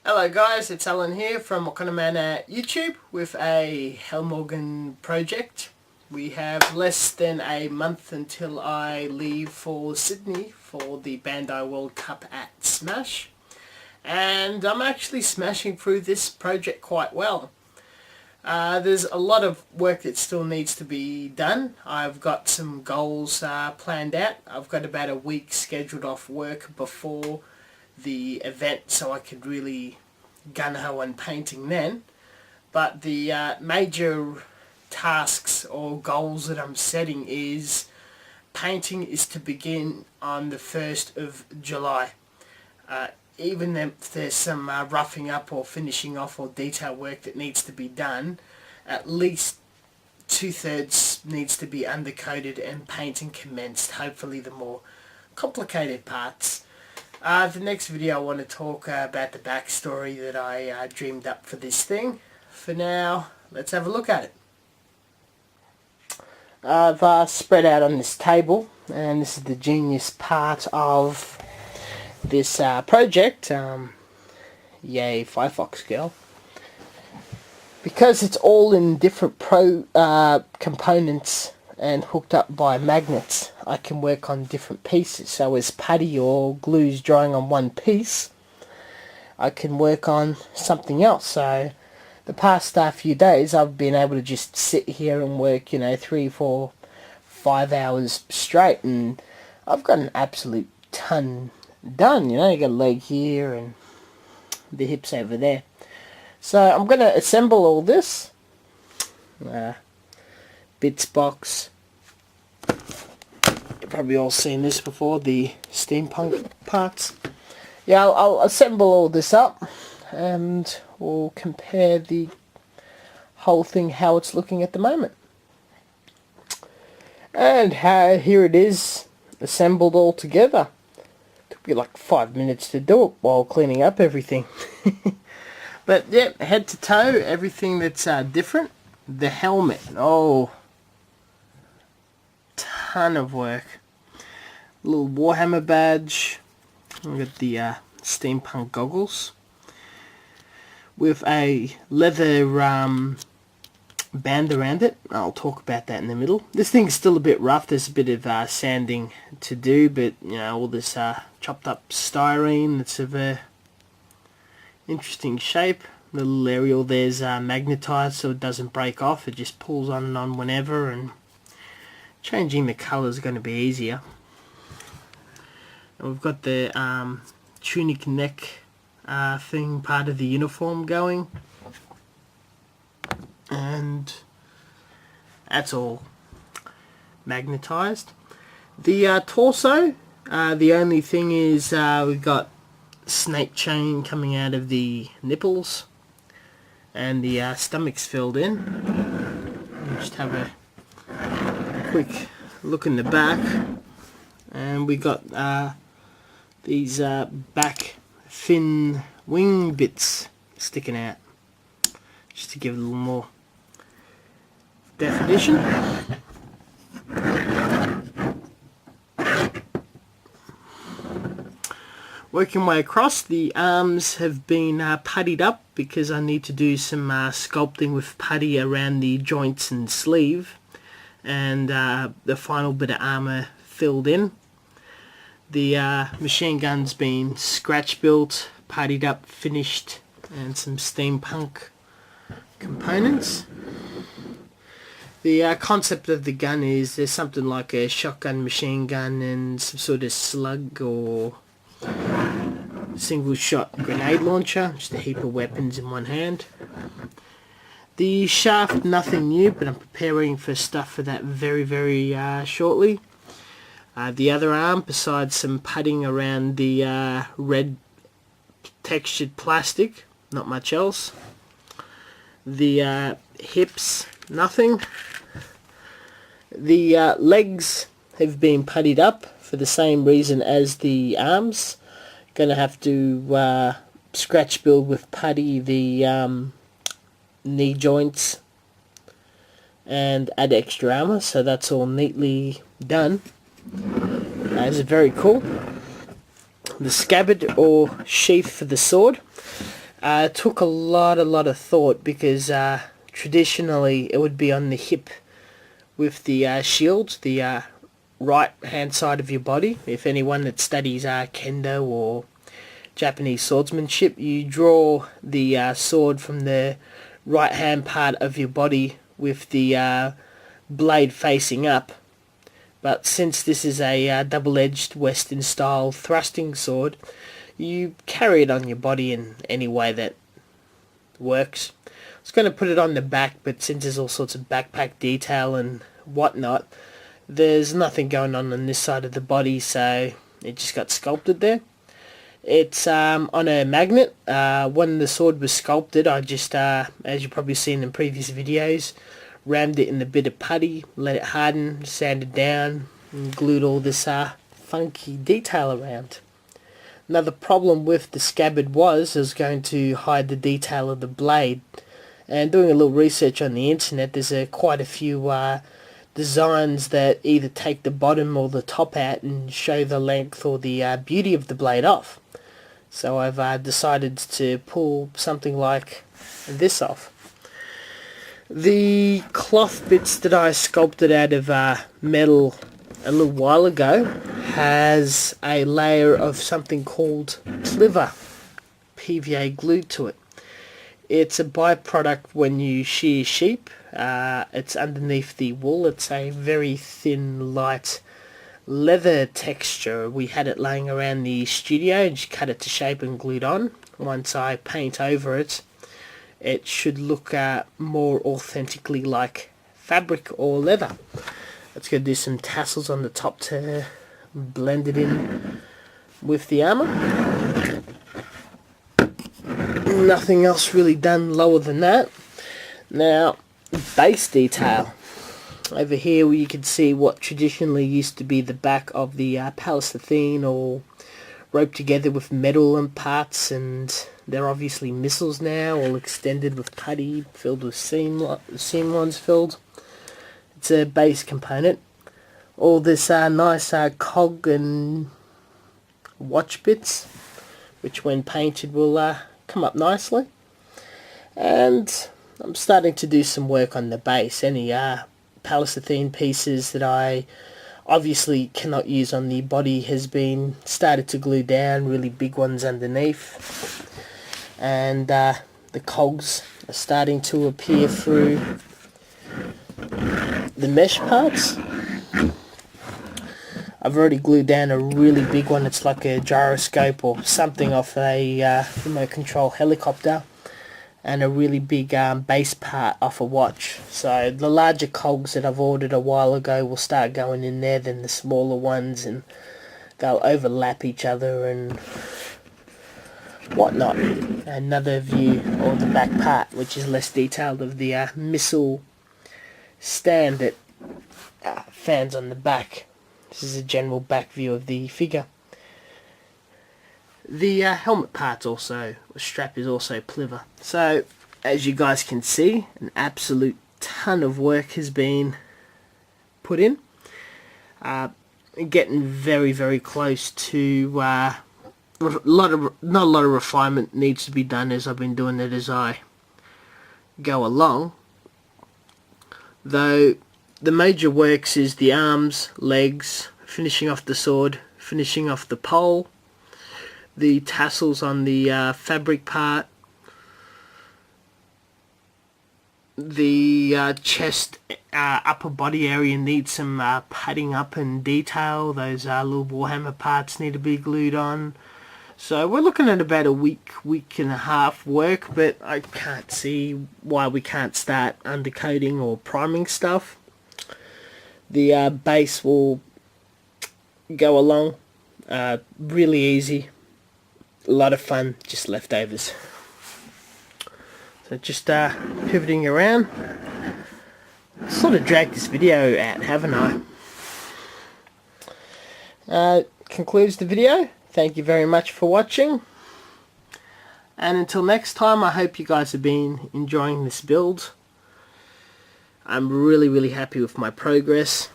Hello guys, it's Alan here from Mecha YouTube with a Hermóðr project. We have less than a month until I leave for Sydney for the Bandai World Cup at Smash. And I'm actually smashing through this project quite well. There's a lot of work that still needs to be done. I've got some goals planned out. I've got about a week scheduled off work before the event so I could really gun-ho on painting then. But the major tasks or goals that I'm setting is painting is to begin on the 1st of July. Even if there's some roughing up or finishing off or detail work that needs to be done, at least 2/3 needs to be undercoated and painting commenced, hopefully the more complicated parts. The next video I want to talk about the backstory that I dreamed up for this thing. For now, let's have a look at it. I've spread out on this table, and this is the genius part of this project. Yay, Firefox girl. Because it's all in different components and hooked up by magnets, I can work on different pieces. So as putty or glue's drying on one piece, I can work on something else. So the past few days I've been able to just sit here and work, 3, 4, 5 hours straight, and I've got an absolute ton done. You got a leg here and the hips over there. So I'm going to assemble all this. Bits box. You've probably all seen this before, the steampunk parts. Yeah, I'll assemble all this up and we'll compare the whole thing, how it's looking at the moment. And here it is, assembled all together. Took me like 5 minutes to do it while cleaning up everything. But yeah, head to toe, everything that's different. The helmet, oh, ton of work. Little Warhammer badge. We've got the steampunk goggles with a leather band around it. I'll talk about that in the middle. This thing's still a bit rough. There's a bit of sanding to do, but all this chopped up styrene that's of a interesting shape. The little aerial there's magnetized so it doesn't break off. It just pulls on and on whenever, and changing the colour is going to be easier. And we've got the tunic neck thing, part of the uniform going, and that's all magnetized. The torso, the only thing is we've got snake chain coming out of the nipples, and the stomach's filled in. Just have a quick look in the back, and we got these back fin wing bits sticking out, just to give it a little more definition. Working my way across, the arms have been puttied up because I need to do some sculpting with putty around the joints and sleeve, and the final bit of armour filled in. The machine gun's been scratch built, puttied up, finished, and some steampunk components. The concept of the gun is there's something like a shotgun machine gun and some sort of slug or single shot grenade launcher, just a heap of weapons in one hand. The shaft, nothing new, but I'm preparing for stuff for that very, very shortly. The other arm, besides some putting around the red textured plastic, not much else. The hips, nothing. The legs have been puttied up for the same reason as the arms. Gonna have to scratch build with putty the knee joints and add extra armour, so that's all neatly done. This is very cool. The scabbard or sheath for the sword. It took a lot of thought because traditionally it would be on the hip with the shield, the right hand side of your body. If anyone that studies kendo or Japanese swordsmanship, you draw the sword from the right hand part of your body with the blade facing up. But since this is a double-edged Western style thrusting sword, you carry it on your body in any way that works. I was going to put it on the back, but since there's all sorts of backpack detail and whatnot, there's nothing going on this side of the body, so it just got sculpted there. It's on a magnet. When the sword was sculpted, I just, as you've probably seen in previous videos, rammed it in a bit of putty, let it harden, sanded down, and glued all this funky detail around. Now the problem with the scabbard was it was going to hide the detail of the blade, and doing a little research on the internet, there's quite a few designs that either take the bottom or the top out and show the length or the beauty of the blade off. So I've decided to pull something like this off. The cloth bits that I sculpted out of metal a little while ago has a layer of something called pliver, PVA glued to it. It's a byproduct when you shear sheep. It's underneath the wool. It's a very thin, light leather texture. We had it laying around the studio and just cut it to shape and glued on. Once I paint over it, it should look more authentically like fabric or leather. Let's go do some tassels on the top to blend it in with the armor. Nothing else really done lower than that. Now, base detail. Over here you can see what traditionally used to be the back of the Pallas Athene, all roped together with metal and parts, and they're obviously missiles now, all extended with putty, filled with seam lines filled. It's a base component. All this nice cog and watch bits, which when painted will come up nicely. And I'm starting to do some work on the base. Any Pallas Athene pieces that I obviously cannot use on the body has been started to glue down, really big ones underneath. And the cogs are starting to appear through the mesh parts. I've already glued down a really big one. It's like a gyroscope or something off a remote control helicopter, and a really big base part off a watch. So the larger cogs that I've ordered a while ago will start going in there, then the smaller ones, and they'll overlap each other and whatnot. Another view of the back part, which is less detailed, of the missile stand that fans on the back. This is a general back view of the figure. The helmet part also, strap is also pliver. So, as you guys can see, an absolute ton of work has been put in. Getting very close to not a lot of refinement needs to be done, as I've been doing it as I go along. Though the major works is the arms, legs, finishing off the sword, finishing off the pole, the tassels on the fabric part, the chest upper body area needs some padding up and detail. Those little Warhammer parts need to be glued on. So we're looking at about a week and a half work, but I can't see why we can't start undercoating or priming stuff. The base will go along really easy. A lot of fun, just leftovers. So just pivoting around. Sort of dragged this video out, haven't I? Concludes the video. Thank you very much for watching. And until next time, I hope you guys have been enjoying this build. I'm really happy with my progress.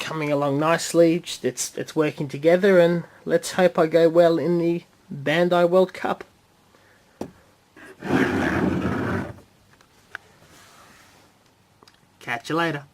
coming along nicely. It's working together, and let's hope I go well in the Bandai World Cup. Catch you later.